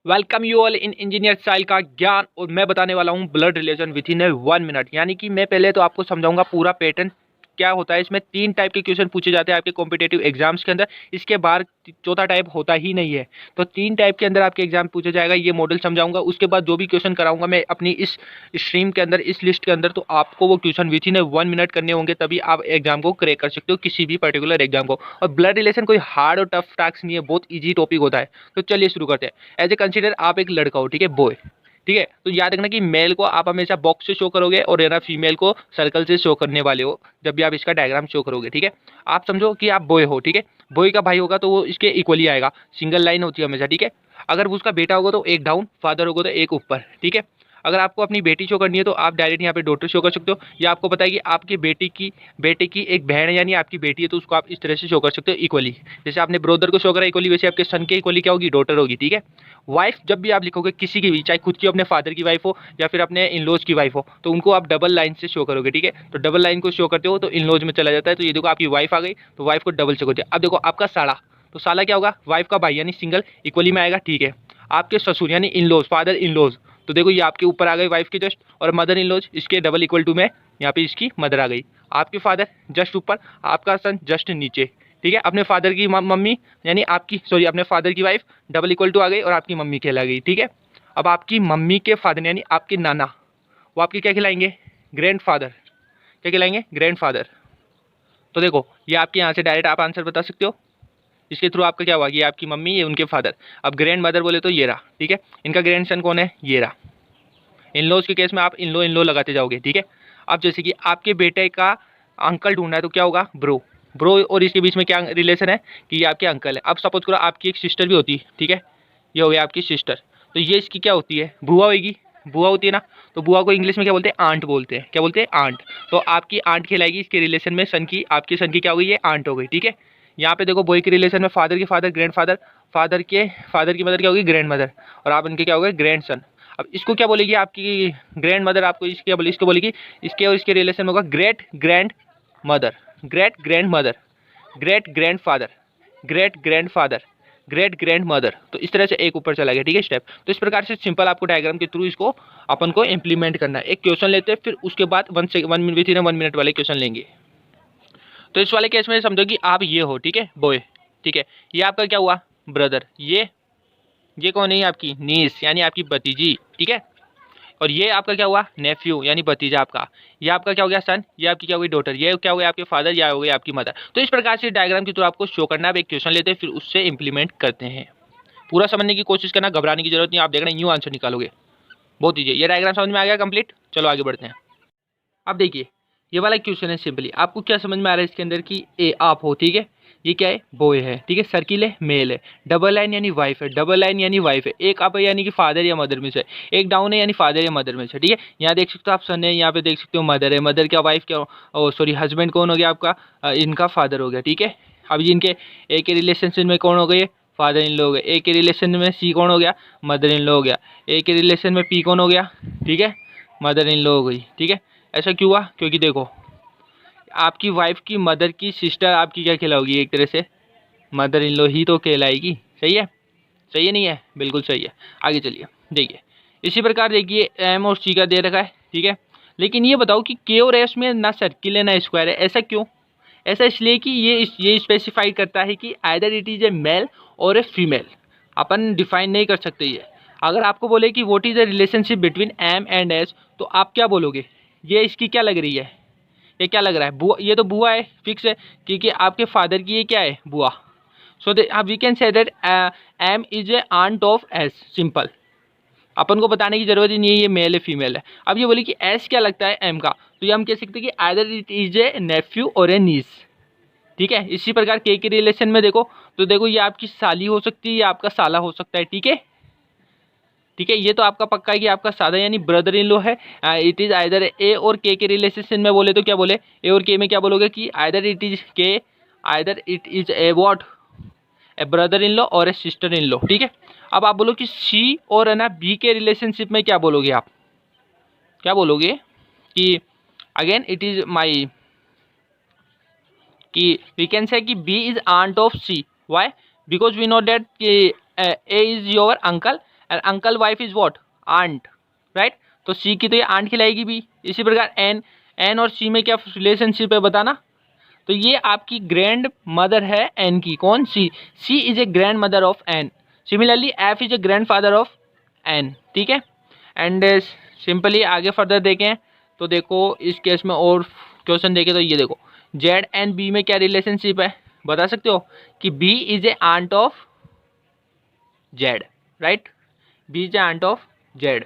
Welcome you all in engineer style का ज्ञान। और मैं बताने वाला हूँ blood relation with in A 1 minute. यानी कि मैं पहले तो आपको समझाऊंगा पूरा पैटर्न क्या होता है। इसमें 3 टाइप के क्वेश्चन पूछे जाते हैं आपके कॉम्पिटेटिव एग्जाम्स के अंदर। इसके बाद चौथा टाइप होता ही नहीं है। तो 3 टाइप के अंदर आपके एग्जाम पूछा जाएगा, ये मॉडल समझाऊंगा। उसके बाद जो भी क्वेश्चन कराऊंगा मैं अपनी इस स्ट्रीम के अंदर, इस लिस्ट के अंदर, तो आपको वो question with in A 1 minute करने होंगे, तभी आप एग्जाम को क्रैक कर सकते हो, किसी भी पर्टिकुलर एग्जाम को। और ब्लड रिलेशन कोई हार्ड और टफ टास्क नहीं है, बहुत ईजी टॉपिक होता है। तो चलिए शुरू करते हैं। एज ए कंसिडर आप एक लड़का हो, ठीक है, बॉय। ठीक है, तो याद रखना कि मेल को आप हमेशा बॉक्स से शो करोगे और ना फीमेल को सर्कल से शो करने वाले हो जब भी आप इसका डायग्राम शो करोगे। ठीक है, आप समझो कि आप बॉय हो, ठीक है, बॉय का भाई होगा तो वो इसके इक्वली आएगा, सिंगल लाइन होती है हमेशा। ठीक है, अगर उसका बेटा होगा तो एक डाउन, फादर होगा तो एक ऊपर। ठीक है, अगर आपको अपनी बेटी शो करनी है तो आप डायरेक्ट यहाँ पे डॉटर शो कर सकते हो, या आपको पता है कि आपकी बेटे की एक बहन है यानी आपकी बेटी है, तो उसको आप इस तरह से शो कर सकते हो इक्वली। जैसे आपने ब्रदर को शो करा इक्वली, वैसे आपके सन के इक्वली क्या होगी, डॉटर होगी। ठीक है, वाइफ जब भी आप लिखोगे किसी की भी, चाहे खुद की अपने फादर की वाइफ हो या फिर अपने इनलॉज की वाइफ हो, तो उनको आप डबल लाइन से शो करोगे। ठीक है, तो डबल लाइन को शो करते हो तो इनलॉज में चला जाता है। तो ये देखो आपकी वाइफ आ गई, तो वाइफ को डबल शो करते अब देखो आपका साला, तो साला क्या होगा, वाइफ का भाई यानी सिंगल इक्वली में आएगा। ठीक है, आपके ससुर यानी इनलॉज, फादर इनलॉज, तो देखो ये आपके ऊपर आ गई वाइफ के जस्ट, और मदर इन लॉज इसके डबल इक्वल टू में यहाँ पे इसकी मदर आ गई। आपके फादर जस्ट ऊपर, आपका सन जस्ट नीचे। ठीक है, अपने फादर की मम्मी यानी आपकी, सॉरी, अपने फादर की वाइफ डबल इक्वल टू आ गई और आपकी मम्मी कहला गई। ठीक है, अब आपकी मम्मी के फादर यानी आपके नाना, वो आपके क्या खिलाएंगे, ग्रैंड फादर। क्या खिलाएंगे, ग्रैंड फादर। तो देखो ये आपके यहाँ से डायरेक्ट आप आंसर बता सकते हो, इसके थ्रू आपका क्या हुआ, ये आपकी मम्मी, ये उनके फादर। अब ग्रैंड मदर बोले तो ये रहा। ठीक है, इनका ग्रैंड सन कौन है, ये रहा। इन लॉज के केस में आप इन लो लगाते जाओगे। ठीक है, अब जैसे कि आपके बेटे का अंकल ढूंढना है तो क्या होगा, ब्रो। ब्रो और इसके बीच में क्या रिलेशन है कि ये आपके अंकल है। अब सपोज करो आपकी एक सिस्टर भी होती है, ठीक है, ये हो गया आपकी सिस्टर, तो ये इसकी क्या होती है, बुआ होगी। बुआ होती है ना, तो बुआ को इंग्लिश में क्या बोलते हैं, आंट बोलते हैं। क्या बोलते हैं, आंट। तो आपकी आंट कहलाएगी इसके रिलेशन में, सन की, आपकी सन की क्या हो गई, ये आंट हो गई। ठीक है, यहाँ पे देखो बॉय के रिलेशन में फादर के फादर ग्रैंड फादर, फादर की मदर क्या होगी, ग्रैंड मदर, और आप इनके क्या हो गए, ग्रैंड सन। अब इसको क्या बोलेगी आपकी ग्रैंड मदर, आपको इसकी क्या बोलेगी, इसको बोलेगी, इसके और इसके रिलेशन में होगा great grand mother, great grand mother, great grand father, great grand father, great grand mother. तो इस तरह से एक ऊपर चला गया। ठीक है, स्टेप। तो इस प्रकार से सिंपल आपको डायग्राम के थ्रू इसको अपन को इंप्लीमेंट करना है। एक क्वेश्चन लेते हैं, फिर उसके बाद 1 मिनट वाले क्वेश्चन लेंगे। तो इस वाले केस में समझो कि आप ये हो, ठीक है, बॉय। ठीक है, ये आपका क्या हुआ, ब्रदर। ये कौन है, आपकी नीस यानी आपकी भतीजी। ठीक है, और ये आपका क्या हुआ, नेफ्यू यानी भतीजा आपका। ये आपका क्या हो गया, सन। ये आपकी क्या हो गई, डॉटर। ये क्या हो गया, आपके फादर। या हो गई आपकी मदर। तो इस प्रकार से डायग्राम के थ्रू आपको शो करना है। अब एक क्वेश्चन लेते हैं, फिर उससे इंप्लीमेंट करते हैं। पूरा समझने की कोशिश करना, घबराने की जरूरत नहीं। आप देखना यूँ आंसर निकालोगे, बहुत ईजी। ये डायग्राम समझ में आ गया कंप्लीट। चलो आगे बढ़ते हैं। अब देखिए ये वाला क्वेश्चन है, सिंपली आपको क्या समझ में आ रहा है इसके अंदर कि ए आप हो, ठीक है, ये क्या है, बॉय है। ठीक है, सर्किल है, मेल है। डबल लाइन यानी वाइफ है, डबल लाइन यानी वाइफ है। एक आप है यानी कि फादर या मदर में से, एक डाउन है यानी फादर या मदर में से। ठीक है, यहाँ देख सकते हो आप सन है, यहाँ पे देख सकते हो मदर है। मदर क्या, वाइफ क्या, ओ सॉरी, हस्बैंड कौन हो गया आपका, इनका फादर हो गया। ठीक है, अब ये इनके ए के रिलेशनशिप में कौन हो गए, फादर इन लो हो गए। ए के रिलेशन में सी कौन हो गया, मदर इन लो हो गया। ए के रिलेशन में पी कौन हो गया, ठीक है, मदर इन लो हो गई। ठीक है, ऐसा क्यों हुआ, क्योंकि देखो आपकी वाइफ की मदर की सिस्टर आपकी क्या कहलाओगी, एक तरह से मदर इन लॉ ही तो कहलाएगी। सही है, सही है, नहीं है, बिल्कुल सही है। आगे चलिए, देखिए इसी प्रकार देखिए एम और सी का दे रखा है। ठीक है, लेकिन ये बताओ कि के और एस में ना सर्किल है ना स्क्वायर है, ऐसा क्यों। ऐसा इसलिए कि ये स्पेसिफाई करता है कि either it is a male or a female. Upon define नहीं कर सकते ये। अगर आपको बोले कि what is the relationship between M and S, तो आप क्या बोलोगे, ये इसकी क्या लग रही है, ये क्या लग रहा है, बुआ। ये तो बुआ है, फिक्स है, क्योंकि आपके फादर की ये क्या है, बुआ। So we can say that M is a aunt of S, simple. अपन को बताने की जरूरत ही नहीं है ये मेल है फीमेल है। अब ये बोली कि एस क्या लगता है एम का, तो ये हम कह सकते हैं कि either it is a nephew or a नीस। ठीक है, इसी प्रकार के रिलेशन में देखो, तो देखो ये आपकी साली हो सकती है, या आपका साला हो सकता है। ठीक है, ठीक है, ये तो आपका पक्का है कि आपका सादा यानी ब्रदर इन लो है। इट इज आइदर ए और के रिलेशन में बोले तो क्या बोले, ए और के में क्या बोलोगे कि either it is K, either it is a what, a brother in law और ए सिस्टर इन लो। ठीक है, अब आप बोलो कि सी और है ना बी के रिलेशनशिप में क्या बोलोगे, आप क्या बोलोगे कि अगेन इट इज माई, कि we can say that B is aunt of C. Why, because we know that A is your uncle and uncle wife is what, aunt, right. तो सी की तो ये आंट खिलाएगी भी। इसी प्रकार N, N और सी में क्या रिलेशनशिप है बताना। तो ये आपकी ग्रैंड मदर है एन की, कौन, C. C is a grand mother of N. Similarly F is a grand father of N, ठीक है। एंड सिंपली आगे फर्दर देखें तो देखो इस केस में और क्वेश्चन देखें तो ये देखो जेड एंड बी में क्या रिलेशनशिप है बता सकते हो कि B is a aunt of Z, right. B is a aunt of Z.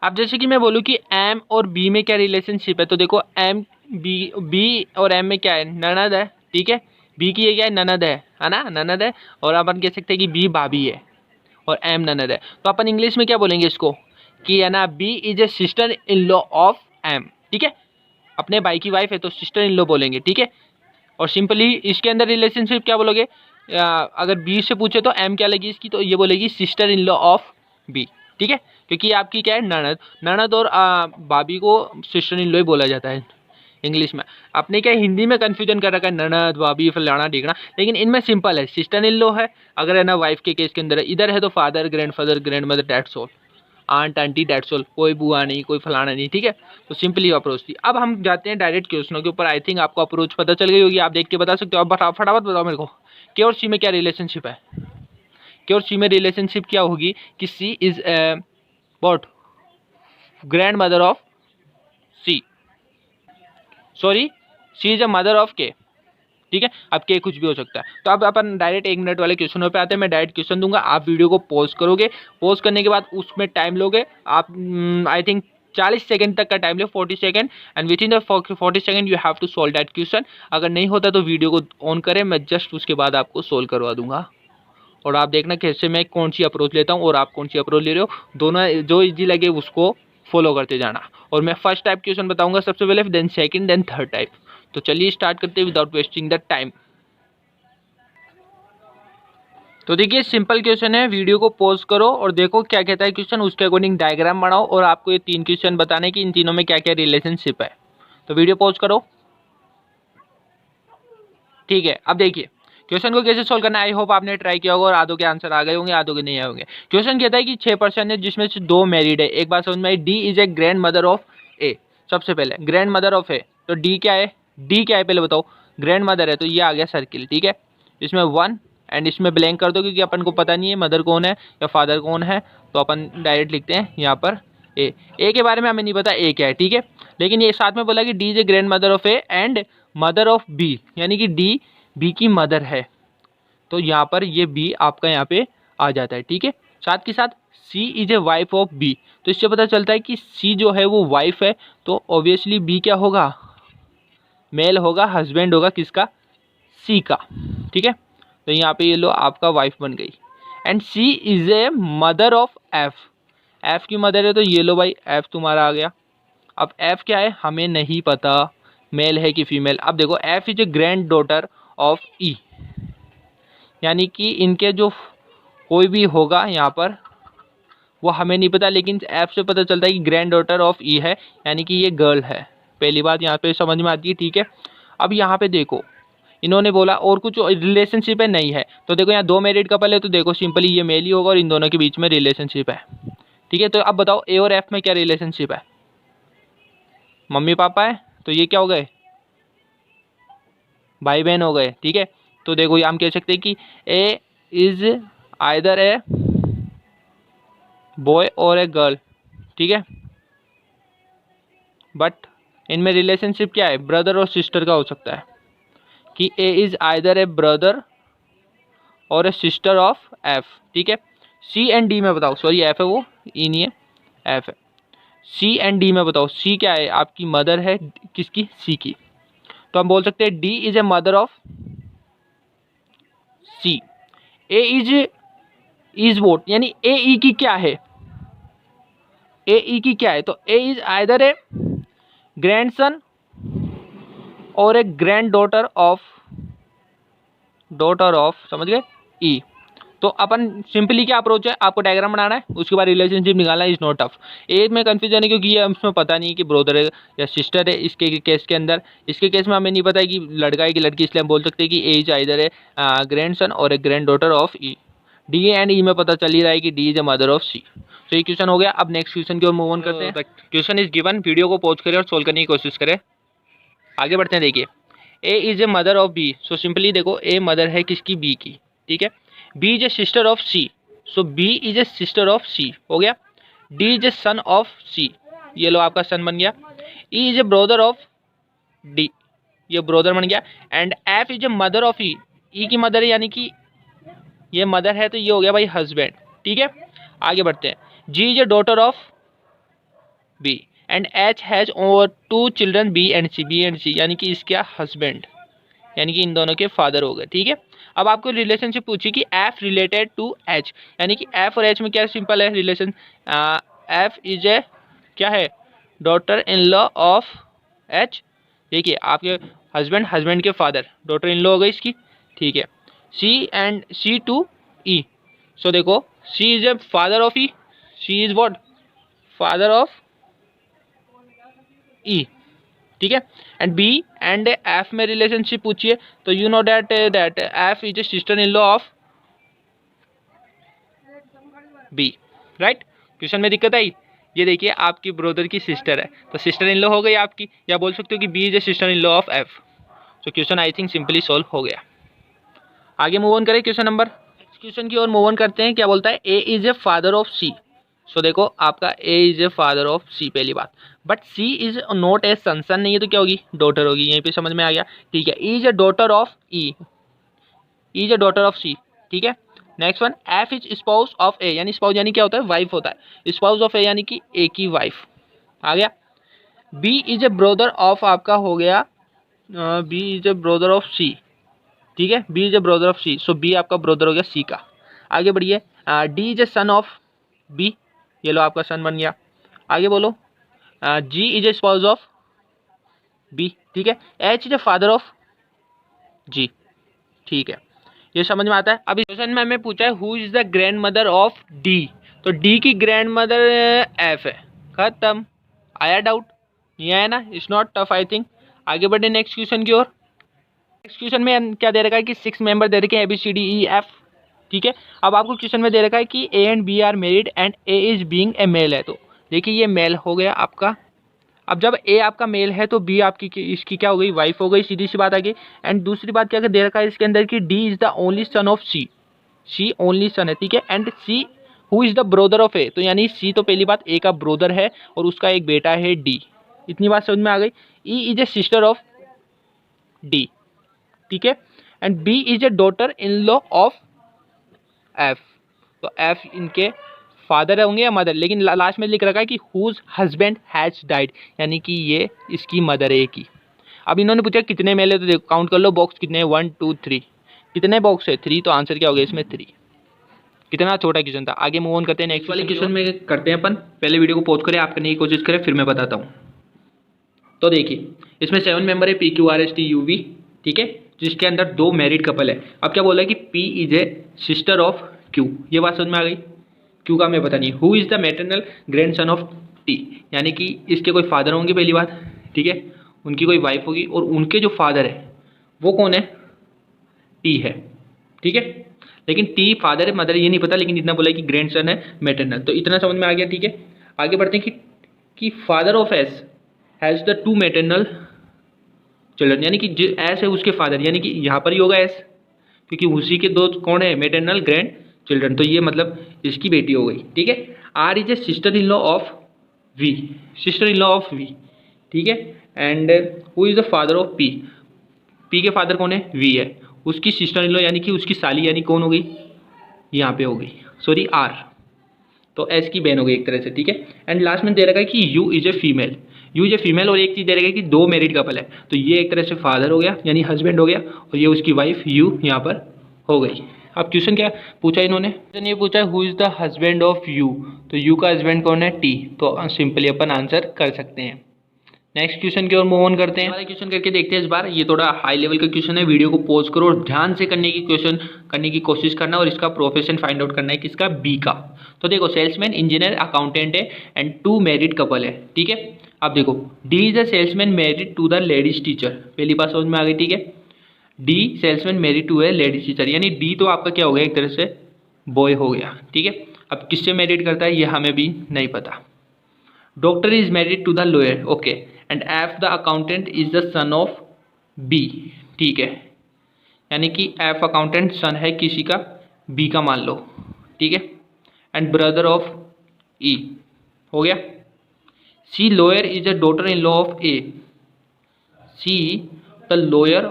अब जैसे कि मैं बोलूँ कि एम और बी में क्या रिलेशनशिप है, तो देखो एम बी और एम में क्या है, ननद है, ठीक है। बी की ये क्या है, ननद है ना, ननद है। और अपन कह सकते हैं कि बी भाभी है और एम ननद है। तो अपन इंग्लिश में क्या बोलेंगे इसको कि है ना, B is a sister in law of M, ठीक है। अपने भाई की वाइफ है तो सिस्टर इन लॉ बोलेंगे, ठीक है। और सिंपली इसके अंदर रिलेशनशिप क्या बोलोगे, अगर बी से पूछे तो एम क्या लगी इसकी, तो ये बोलेगी sister in law of B, ठीक है। क्योंकि आपकी क्या है, ननद, ननद और भाभी को सिस्टर इन लॉ ही बोला जाता है इंग्लिश में। आपने क्या हिंदी में कन्फ्यूजन कर रखा है, ननद भाभी फलाना ढीकना, लेकिन इनमें सिंपल है, सिस्टर इन लॉ है अगर है ना वाइफ के केस के अंदर है, इधर है तो father, grandfather, grand mother, that's all, aunt aunty, that's all, कोई बुआ नहीं, कोई फलाना नहीं, ठीक है। तो सिंपली अप्रोच थी। अब हम जाते हैं डायरेक्ट क्वेश्चनों के ऊपर। आई थिंक आपको अप्रोच पता चल गई होगी, आप देख के बता सकते हो। अब फटाफट बताओ मेरे को के और सी में क्या रिलेशनशिप है। के और सी में रिलेशनशिप क्या होगी कि C is what, grand mother of C, sorry C is a mother of K, ठीक है। अब के कुछ भी हो सकता है। तो अब अपन डायरेक्ट 1 मिनट वाले क्वेश्चनों पे आते हैं। मैं डायरेक्ट क्वेश्चन दूंगा, आप वीडियो को पॉज करोगे, पॉज करने के बाद उसमें टाइम लोगे आप, आई थिंक 40 सेकंड तक का टाइम लो, 40 second, and within the 40 second you have to solve that question. अगर नहीं होता तो वीडियो को ऑन करें, मैं जस्ट उसके बाद आपको सोल्व करवा दूंगा। और आप देखना कैसे मैं कौन सी अप्रोच लेता हूँ और आप कौन सी अप्रोच ले रहे हो, दोनों जो ईजी लगे उसको फॉलो करते जाना। और मैं फर्स्ट टाइप क्वेश्चन बताऊंगा सबसे पहले, then second, then third type. तो चलिए स्टार्ट करते हैं विदाउट वेस्टिंग द टाइम। तो देखिए सिंपल क्वेश्चन है, वीडियो को पॉज करो और देखो क्या कहता है क्वेश्चन, उसके अकॉर्डिंग डायग्राम बनाओ और आपको ये 3 क्वेश्चन बताने कि इन तीनों में क्या क्या रिलेशनशिप है। तो वीडियो पॉज करो, ठीक है। अब देखिए क्वेश्चन को कैसे सोल्व करना है, आई होप आपने ट्राई किया होगा और आधों के आंसर आ गए होंगे, आधों के नहीं आए होंगे। क्वेश्चन कहता है कि 6 पर्सन है जिसमें से 2 मैरिड है। एक बात समझ में आई, D is a grand mother of A. सबसे पहले ग्रैंड मदर ऑफ ए, तो डी क्या है, डी क्या है पहले बताओ, ग्रैंड मदर है तो ये आ गया सर्किल, ठीक है। इसमें 1 एंड इसमें ब्लैंक कर दो क्योंकि अपन को पता नहीं है मदर कौन है या फादर कौन है, तो अपन डायरेक्ट लिखते हैं यहाँ पर ए। ए के बारे में हमें नहीं पता ए क्या है, ठीक है। लेकिन ये साथ में बोला कि D is a grand mother of A and mother of B, यानी कि डी बी की मदर है, तो यहाँ पर ये बी आपका यहाँ पे आ जाता है, ठीक है। साथ के साथ C is a wife of B, तो इससे पता चलता है कि सी जो है वो वाइफ है, तो ऑब्वियसली बी क्या होगा, मेल होगा, हस्बैंड होगा किसका, सी का, ठीक है। तो यहाँ पे ये लो आपका वाइफ बन गई। And C is a mother of F, F की मदर है तो ये लो भाई एफ तुम्हारा आ गया। अब एफ क्या है हमें नहीं पता, मेल है कि फीमेल। अब देखो F is a grand daughter of E, यानी कि इनके जो कोई भी होगा यहाँ पर वो हमें नहीं पता, लेकिन ऐप से पता चलता है कि ग्रैंड डॉटर ऑफ ई है, यानी कि ये गर्ल है। पहली बात यहाँ पे समझ में आती है, ठीक है। अब यहाँ पे देखो इन्होंने बोला और कुछ रिलेशनशिप है, नहीं है, तो देखो यहाँ 2 मैरिड कपल है तो देखो सिंपली ये मेल ही होगा और इन दोनों के बीच में रिलेशनशिप है, ठीक है। तो अब बताओ ए और एफ में क्या रिलेशनशिप है, मम्मी पापा है तो ये क्या हो गए, भाई बहन हो गए, ठीक है। तो देखो हम कह सकते हैं कि A is either a boy और ए गर्ल, ठीक है। बट इनमें रिलेशनशिप क्या है, ब्रदर और सिस्टर का हो सकता है कि A is either A brother और ए सिस्टर ऑफ एफ, ठीक है। सी एंड डी में बताओ, सॉरी एफ है वो, ई नहीं है, एफ है। सी एंड डी में बताओ, सी क्या है आपकी मदर है किसकी, सी की, तो हम बोल सकते हैं D is a mother of C. A is what, यानी ए ई की क्या है, ए ई की क्या है, तो ए इज आइदर ए ग्रैंडसन और ए ग्रैंड डॉटर ऑफ समझ गए ई। तो अपन सिंपली क्या अप्रोच है, आपको डायग्राम बनाना है, उसके बाद रिलेशनशिप निकालना है, इज नॉट टफ। ए में कंफ्यूजन है क्योंकि ये इसमें पता नहीं है कि ब्रदर है या सिस्टर है, इसके केस के अंदर, इसके केस में हमें नहीं पता है कि लड़का है कि लड़की, इसलिए हम बोल सकते हैं कि A is either a grandson और a grand daughter of E, D and E में पता चल ही रहा है कि D is a mother of C. तो ये क्वेश्चन हो गया। अब नेक्स्ट क्वेश्चन की ओर मूव ऑन करते हैं। क्वेश्चन इज गिवन, वीडियो को पॉज करें और सोल्व करने की कोशिश करें। आगे बढ़ते हैं। देखिए A is a mother of B, so simply देखो ए मदर है किसकी, बी की, ठीक है। B is a sister of C, so B is a sister of C, हो गया। D is a son of C, ये लो आपका सन बन गया। E is a brother of D, ये ब्रदर बन गया। And F is a mother of E, E की मदर है यानी कि ये मदर है, तो ये हो गया भाई हस्बैंड, ठीक है। आगे बढ़ते हैं। G is a daughter of B and H has over 2 children B and C, B and C यानी कि इसका हस्बैंड, यानी कि इन दोनों के फादर हो गए, ठीक है। अब आपको रिलेशनशिप पूछी कि एफ रिलेटेड टू एच, यानी कि एफ और एच में क्या सिंपल है रिलेशन। एफ इज ए क्या है, daughter in law of H. देखिए आपके हस्बैंड के फादर, डॉटर इन लॉ हो गई इसकी, ठीक है। सी and C to E, so देखो C is a father of E, C is what, father of E, ठीक है। एंड बी एंड एफ में रिलेशनशिप पूछिए तो you know that F is a sister in law of B, right. Question में दिक्कत आई। ये देखिए आपकी ब्रदर की सिस्टर है तो सिस्टर इन लॉ हो गई आपकी, या बोल सकते हो कि B is a sister in law of F. तो question I think simply solve हो गया। आगे मूव ऑन करें क्वेश्चन नंबर, क्वेश्चन की ओर मूव ऑन करते हैं। क्या बोलता है, A is a father of C, so देखो आपका A is a father of C पहली बात, but C is not a son, son नहीं है तो क्या होगी, डॉटर होगी, यहीं पे समझ में आ गया, ठीक है। E is a daughter of E, is a daughter of C, ठीक है। Next one, F is spouse of A, यानी स्पाउस यानी क्या होता है, वाइफ होता है, स्पाउस ऑफ ए यानी कि ए की वाइफ, आ गया। B is a brother of आपका हो गया, B is a brother of C, ठीक है। B is a brother of C, so B आपका ब्रदर हो गया सी का। आगे बढ़िए। D is a son of B, ये लो आपका सन बन गया। आगे बोलो। G is a spouse of B, ठीक है। H is a father of G, ठीक है। ये समझ में आता है। अभी क्वेश्चन में हमें पूछा है who is the grand mother of D, तो डी की ग्रैंड मदर एफ है, खत्म। आया डाउट, नहीं आया ना, it's not tough I think. आगे बढ़े नेक्स्ट क्वेश्चन की ओर। नेक्स्ट क्वेश्चन में क्या दे रखा है कि 6 मेंबर दे रखे हैं, A B C D E F, ठीक है। अब आपको क्वेश्चन में दे रखा है कि A and B are married and A is being a male है, तो देखिए ये मेल हो गया आपका। अब जब ए आपका मेल है तो बी आपकी इसकी क्या हो गई, वाइफ हो गई, सीधी सी बात आ गई। एंड दूसरी बात क्या दे रखा है इसके अंदर कि D is the only son of C, C only son है, ठीक है। And C who is the brother of A, तो यानी सी तो पहली बात ए का ब्रोदर है और उसका एक बेटा है डी, इतनी बात समझ में आ गई। E is a sister of D, ठीक है। And B is a daughter in law of F, तो एफ इनके फादर होंगे या मदर, लेकिन लास्ट में लिख रखा है कि हुज हस्बैंड हैज डाइड, यानी कि ये इसकी मदर है की। अब इन्होंने पूछा कितने मेल है, तो देखो काउंट कर लो बॉक्स कितने हैं, 1 2 3, कितने बॉक्स है 3, तो आंसर क्या हो गया इसमें 3। कितना छोटा क्वेश्चन था। आगे मूव ऑन करते हैं नेक्स्ट वाले क्वेश्चन में करते हैं अपन। पहले वीडियो को पॉज करें, आप करने की कोशिश करें, फिर मैं बताता हूँ। तो देखिए इसमें 7 मेंबर है, P Q R S T U V, ठीक है, जिसके अंदर 2 मैरिड कपल है। अब क्या बोला है कि P is a sister of Q, ये बात समझ में आ गई। क्यू का हमें पता नहीं। Who is the maternal grand son of T, यानी कि इसके कोई फादर होंगे पहली बात, ठीक है, उनकी कोई वाइफ होगी और उनके जो फादर है वो कौन है, टी है, ठीक है। लेकिन टी फादर है मदर ये नहीं पता, लेकिन इतना बोला है कि ग्रैंड सन है मैटरनल, तो इतना समझ में आ गया, ठीक है। आगे बढ़ते हैं कि father of S has the 2 maternal children, यानी कि एस है उसके फादर, यानी कि यहाँ पर ही होगा एस, क्योंकि उसी के 2 कौन है मैटरनल ग्रैंड चिल्ड्रन, तो ये मतलब इसकी बेटी हो गई, ठीक है। R is a sister in law of V, sister in law of V, ठीक है। And who is the father of P, P के फादर कौन है, वी है, उसकी सिस्टर इन लॉ यानी कि उसकी साली, यानी कौन हो गई, यहाँ पे हो गई, सॉरी आर, तो एस की बहन हो गई एक तरह से, ठीक है। एंड लास्ट में दे रखा है कि you is a female, you is a female, और एक चीज़ दे रखा है कि 2 मैरिड कपल है, तो ये एक तरह से फादर हो गया यानी हस्बैंड हो गया, और ये उसकी वाइफ यू यहाँ पर हो गई। अब क्वेश्चन क्या पूछा इन्होंने, ये पूछा है who is the husband of you, तो यू का हस्बैंड कौन है, टी, तो सिंपली अपन आंसर कर सकते हैं। नेक्स्ट क्वेश्चन की ओर मूव ऑन करते हैं। क्वेश्चन करके देखते हैं इस बार। ये थोड़ा हाई लेवल का क्वेश्चन है, वीडियो को पॉज करो और ध्यान से करने की कोशिश करना, और इसका प्रोफेशन फाइंड आउट करना है किसका, बी का। तो देखो सेल्समैन, इंजीनियर, अकाउंटेंट है एंड 2 मैरिड कपल है, ठीक है। अब देखो D is the salesman married to the ladies teacher, पहली बात समझ में आ गई, ठीक है। D salesman married to a ladies teacher, यानी डी तो आपका क्या हो गया एक तरह से बॉय हो गया, ठीक है। अब किससे मैरिड करता है ये हमें भी नहीं पता। Doctor is married to the lawyer, okay, and F the accountant is the son of B, ठीक है, यानी कि एफ अकाउंटेंट सन है किसी का, बी का मान लो, ठीक है, एंड ब्रदर ऑफ ई, हो गया। C lawyer is a daughter in law of A, C the lawyer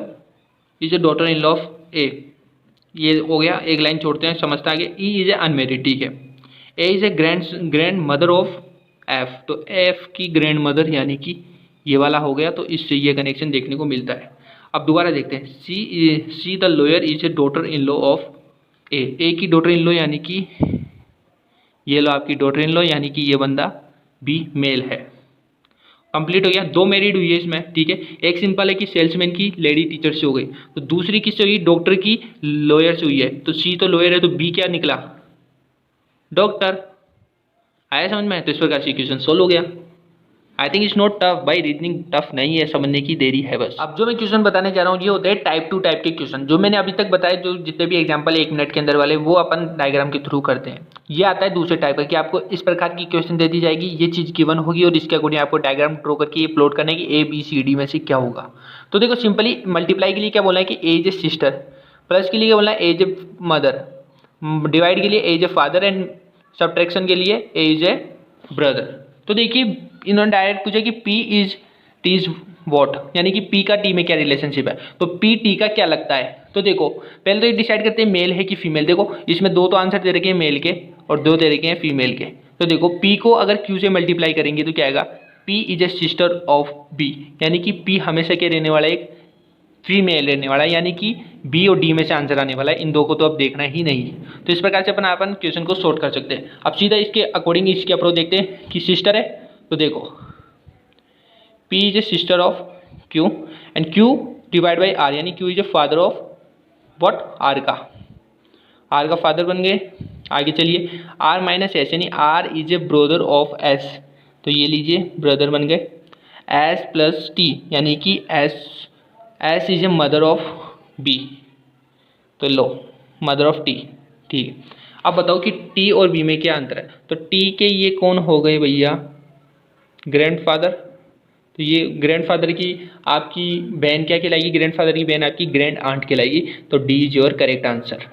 is a daughter in law of A, ये हो गया, एक लाइन छोड़ते हैं, समझता आगे। ई इज ए अनमेरिड, ठीक है। A is a grand mother of F, तो एफ की ग्रैंड मदर यानी कि ये वाला हो गया, तो इससे ये कनेक्शन देखने को मिलता है। अब दोबारा देखते हैं, C the lawyer is a daughter in law of A की डॉटर इन लॉ यानी कि ये लो आपकी डॉटर इन लॉ, यानी कि ये बंदा बी मेल है। कंप्लीट हो गया, दो मैरिड हुई है इसमें, ठीक है। एक सिंपल है कि सेल्समैन की लेडी टीचर से हो गई, तो दूसरी किससे हुई, डॉक्टर की लॉयर से हुई है, तो सी तो लॉयर है, तो बी क्या निकला, डॉक्टर। आया समझ में, तो इस प्रकार से इक्वेशन सोल्व हो गया। I think it's not tough भाई, रीजनिंग टफ नहीं है, समझने की देरी है बस। अब जो मैं क्वेश्चन बताने जा रहा हूँ ये होते हैं टाइप 2 टाइप के क्वेश्चन, जो मैंने अभी तक बताया, जो जितने भी एग्जांपल है 1 मिनट के अंदर वाले, वो अपन डायग्राम के थ्रू करते हैं। ये आता है दूसरे टाइप का, कि आपको इस प्रकार की क्वेश्चन दे दी जाएगी, ये चीज़ गिवन होगी और इसके अकॉर्डिंग आपको डायग्राम ड्रॉ करके ये प्लॉट करना है कि ABCD में से क्या होगा। तो देखो सिंपली मल्टीप्लाई के लिए क्या बोला है कि A is a sister, plus के लिए क्या बोला है A is a mother, divide के लिए A is a father, and subtraction के लिए ए इज ए ब्रदर। तो देखिए इन्होंने डायरेक्ट पूछा कि P is T is what, यानी कि P का T में क्या रिलेशनशिप है, तो P T का क्या लगता है। तो देखो पहले तो ये डिसाइड करते हैं मेल है कि फीमेल। देखो इसमें दो तो आंसर दे रखे हैं मेल के और दो दे रखे हैं फीमेल के। तो देखो P को अगर Q से मल्टीप्लाई करेंगे तो क्या आएगा, P is a sister of B, यानी कि P हमेशा क्या रहने वाला है, एक फीमेल रहने वाला है, यानी कि बी और डी में से आंसर आने वाला है, इन दो को तो अब देखना ही नहीं है। तो इस प्रकार से अपन क्वेश्चन को सॉर्ट कर सकते हैं। अब सीधा इसके अकॉर्डिंग इसके अप्रोच देखते हैं कि सिस्टर है, तो देखो P is a sister of Q and Q divide by R, यानी Q is a father of what, R का फादर बन गए। आगे चलिए R माइनस एस, यानी R is a brother of S, तो ये लीजिए ब्रदर बन गए। S प्लस T, यानी कि S is a mother of B, तो लो मदर ऑफ T, ठीक है। अब बताओ कि T और B में क्या अंतर है, तो T के ये कौन हो गए भैया, ग्रैंडफादर, तो ये ग्रैंडफादर की आपकी बहन क्या कहलाएगी, ग्रैंडफादर की बहन आपकी ग्रैंड आंट कहलाएगी, तो D is your correct answer.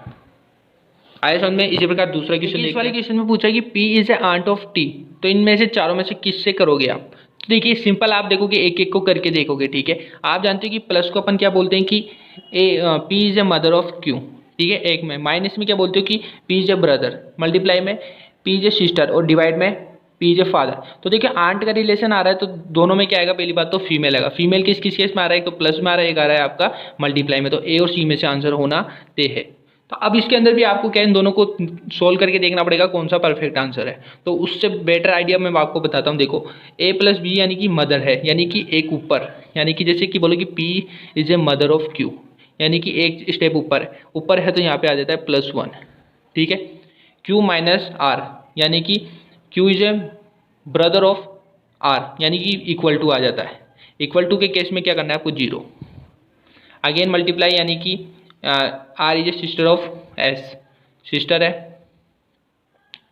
आया समझ में। इसी प्रकार दूसरा क्वेश्चन, इस वाले क्वेश्चन में पूछा कि P is a aunt of T, तो इनमें से चारों में से किससे करोगे आप, तो देखिए सिंपल आप देखोगे एक एक को करके देखोगे, ठीक है। आप जानते हो कि प्लस को अपन क्या बोलते हैं कि P is a mother of Q, ठीक है, एक में। माइनस में क्या बोलते हो कि P is a brother, multiply में P इज ए सिस्टर और डिवाइड में P इज ए फादर। तो देखिए आंट का रिलेशन आ रहा है, तो दोनों में क्या आएगा, पहली बात तो फीमेल आएगा। फीमेल किस किस केस में आ रहा है, एक तो प्लस में आ रहा है, एक आ रहा है आपका मल्टीप्लाई में, तो A और C में से आंसर होना तय है। तो अब इसके अंदर भी आपको क्या इन दोनों को सोल्व करके देखना पड़ेगा कौन सा परफेक्ट आंसर है। तो उससे बेटर आइडिया मैं आपको बताता हूँ। देखो A प्लस बी यानी कि मदर है, यानी कि एक ऊपर, यानी कि जैसे कि बोलो कि P is a mother of Q, यानी कि एक स्टेप ऊपर है, तो यहाँ पे आ जाता है +1, ठीक है। Q माइनस R, यानी कि Q is a brother of R, यानी कि इक्वल टू आ जाता है। इक्वल टू के केस में क्या करना है आपको, 0। अगेन मल्टीप्लाई, यानी कि R is a sister of S, sister है,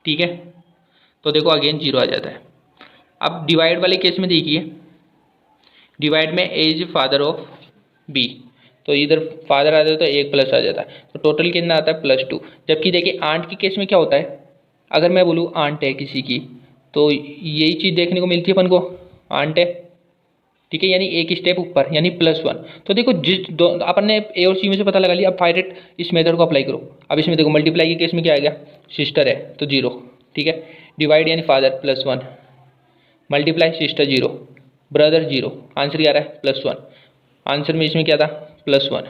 ठीक है। तो देखो अगेन 0 आ जाता है। अब डिवाइड वाले केस में देखिए, डिवाइड में A is father of B, तो इधर फादर आ जाता है तो 1 प्लस आ जाता है, तो टोटल कितना आता है +2। जबकि देखिए आंट के केस में क्या होता है, अगर मैं बोलूँ आंट है किसी की, तो यही चीज़ देखने को मिलती है अपन को, आंट है, ठीक है, यानी एक स्टेप ऊपर, यानी +1। तो देखो अपन ने A और C में से पता लगा लिया। अब फाइनेट इस मेथड को अप्लाई करो। अब इसमें देखो मल्टीप्लाई के केस में क्या आएगा, सिस्टर है तो 0, ठीक है। डिवाइड यानी father +1, multiply sister 0, brother 0, answer क्या आ रहा है +1। आंसर में इसमें क्या था +1,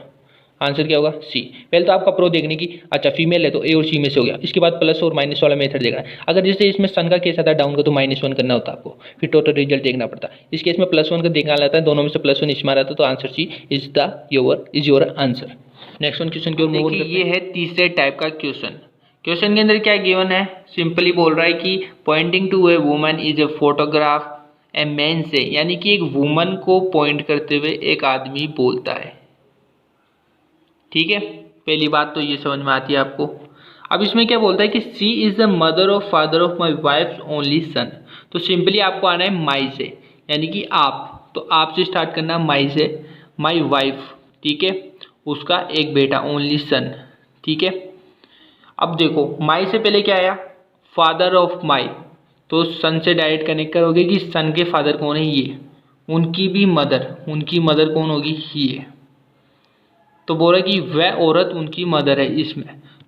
आंसर क्या होगा C। पहले तो आपका प्रो देखने की, अच्छा फीमेल है तो A और C में से हो गया। इसके बाद प्लस और माइनस वाला मेथड देखना है। अगर जैसे इसमें सन का केस आता है डाउन का, तो -1 करना होता है आपको, फिर टोटल रिजल्ट देखना पड़ता है। इस केस में +1 का देखना आता है, दोनों में से +1 इसमें आता है, तो answer C is your answer. Next one question की ओर मूव करते हैं। ये है तीसरे टाइप का क्वेश्चन। क्वेश्चन के अंदर क्या गिवन है, सिंपली बोल रहा है कि pointing to a woman is a photograph a man says, यानी कि एक वुमन को पॉइंट करते हुए एक आदमी बोलता है, ठीक है। पहली बात तो ये समझ में आती है आपको। अब इसमें क्या बोलता है कि she is the mother of father of my wife only son. तो सिंपली आपको आना है माई से, यानी कि आप, तो आप से स्टार्ट करना माई से, माई वाइफ, ठीक है, उसका एक बेटा ओनली सन, ठीक है। अब देखो माई से पहले क्या आया, फादर ऑफ माई, तो सन से डायरेक्ट कनेक्ट करोगे कि सन के फादर कौन है, ये, उनकी भी मदर, उनकी मदर कौन होगी, ये। तो बोल रहा कि वह औरत उनकी मदर है इसमें,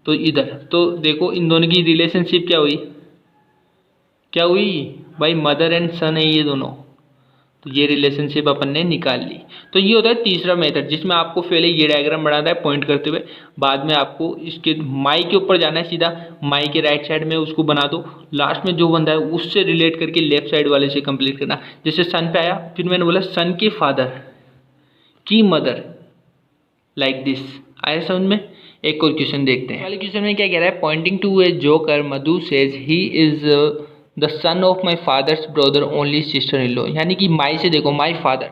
तो इधर तो देखो इन दोनों की रिलेशनशिप क्या हुई, क्या हुई भाई, मदर एंड सन है ये दोनों, तो ये रिलेशनशिप अपन ने निकाल ली। तो ये होता है तीसरा मेथड, जिसमें आपको पहले ये डायग्राम बनाना है पॉइंट करते हुए, बाद में आपको इसके माई के ऊपर जाना है सीधा, माई के राइट साइड में उसको बना दो, लास्ट में जो बंदा है उससे रिलेट करके लेफ्ट साइड वाले से कंप्लीट करना। जैसे सन पे आया, फिर मैंने बोला सन के फादर की मदर, लाइक दिस। आया समझ में। एक और क्वेश्चन देखते हैं। पहले क्वेश्चन में क्या कह रहा है, pointing to a joker Madhu says he is the son of my father's brother only sister in law, यानी कि माई से देखो माई फादर,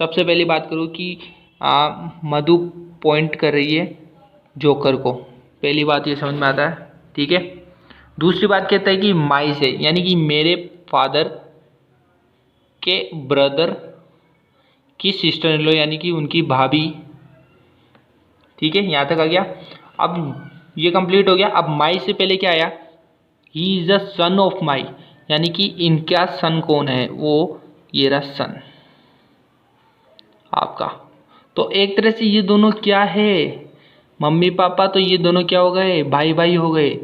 सबसे पहली बात करूँ कि मधु पॉइंट कर रही है जोकर को, पहली बात ये समझ में आता है, ठीक है। दूसरी बात कहता है कि माई से, यानी कि मेरे फादर के ब्रदर की सिस्टर इन लॉ, यानी कि उनकी भाभी, ठीक है, यहाँ तक आ गया। अब ये कंप्लीट हो गया। अब माई से पहले क्या आया, ही इज द सन ऑफ माई, यानी कि इनका सन कौन है, वो ये रहा सन आपका। तो एक तरह से ये दोनों क्या है, मम्मी पापा, तो ये दोनों क्या हो गए, भाई भाई हो गए।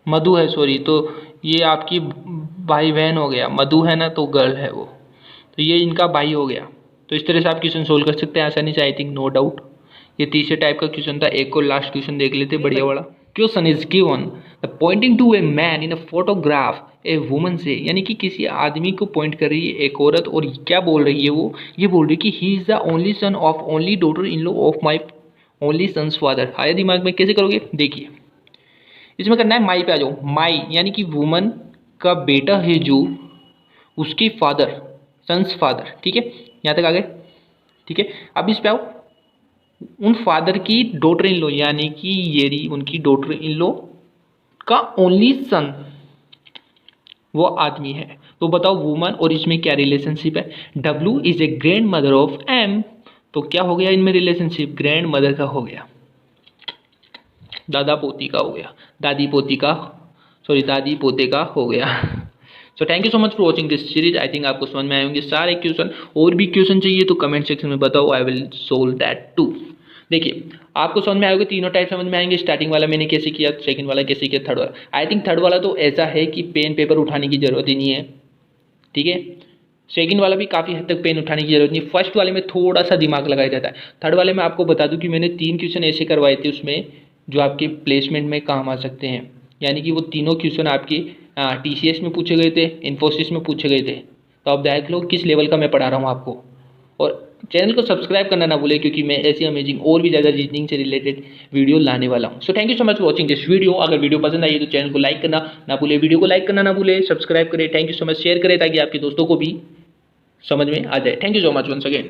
मधु है सॉरी, तो ये आपकी भाई बहन हो गया, मधु है ना तो गर्ल है वो, तो ये इनका भाई हो गया। तो इस तरह से आप क्वेश्चन सोल्व कर सकते हैं आसानी से, आई थिंक नो डाउट। ये तीसरे टाइप का क्वेश्चन था। एक और लास्ट क्वेश्चन देख लेते बढ़िया वाला। Question is given the pointing to a man in a photograph a woman says, यानी कि किसी आदमी को पॉइंट कर रही है एक औरत, और क्या बोल रही है वो, ये बोल रही है कि he is the only son of only daughter in law of my only son's father. आया दिमाग में, कैसे करोगे देखिए। इसमें करना है माई पे आ जाओ, माई यानी कि वुमन का बेटा है जो उसकी फादर, सन्स फादर, ठीक है, यहाँ तक आ गए, ठीक है। अब इस पे आओ, उन फादर की डॉटर इन लॉ, यानी कि ये रही उनकी डॉटर इन लॉ का ओनली सन, वो आदमी है। तो बताओ वुमन और इसमें क्या रिलेशनशिप है, W is a grand mother of M, तो क्या हो गया इनमें रिलेशनशिप, ग्रैंड मदर का हो गया, दादा पोती का हो गया, दादी पोती का, सॉरी दादी पोते का हो गया। So thank you so much for watching this series. I think आपको समझ में आए होंगे सारे क्वेश्चन। और भी क्वेश्चन चाहिए तो कमेंट सेक्शन में बताओ, I will solve that too. देखिए आपको समझ में आएगा, तीनों टाइप समझ में आएंगे। स्टार्टिंग वाला मैंने कैसे किया, सेकंड वाला कैसे किया, थर्ड वाला। आई थिंक थर्ड वाला तो ऐसा है कि पेन पेपर उठाने की जरूरत ही नहीं है, ठीक है। सेकंड वाला भी काफ़ी हद तक पेन उठाने की जरूरत नहीं। फर्स्ट वाले में थोड़ा सा दिमाग लगाया जाता है। थर्ड वाले में आपको बता दूं कि मैंने 3 क्वेश्चन ऐसे करवाए थे उसमें जो आपके प्लेसमेंट में काम आ सकते हैं, यानी कि वो तीनों क्वेश्चन आपकी TCS में पूछे गए थे, इन्फोसिस में पूछे गए थे। तो आप देख लो किस लेवल का मैं पढ़ा रहा हूँ आपको। और चैनल को सब्सक्राइब करना ना भूले, क्योंकि मैं ऐसी अमेजिंग और भी ज़्यादा रीजनिंग से रिलेटेड वीडियो लाने वाला हूँ। So thank you so much for watching this video. अगर वीडियो पसंद आई तो चैनल को लाइक करना ना भूले, वीडियो को लाइक करना ना भूले, सब्सक्राइब करें, thank you so much, share करें ताकि आपके दोस्तों को भी समझ में आ जाए। Thank you so much once again.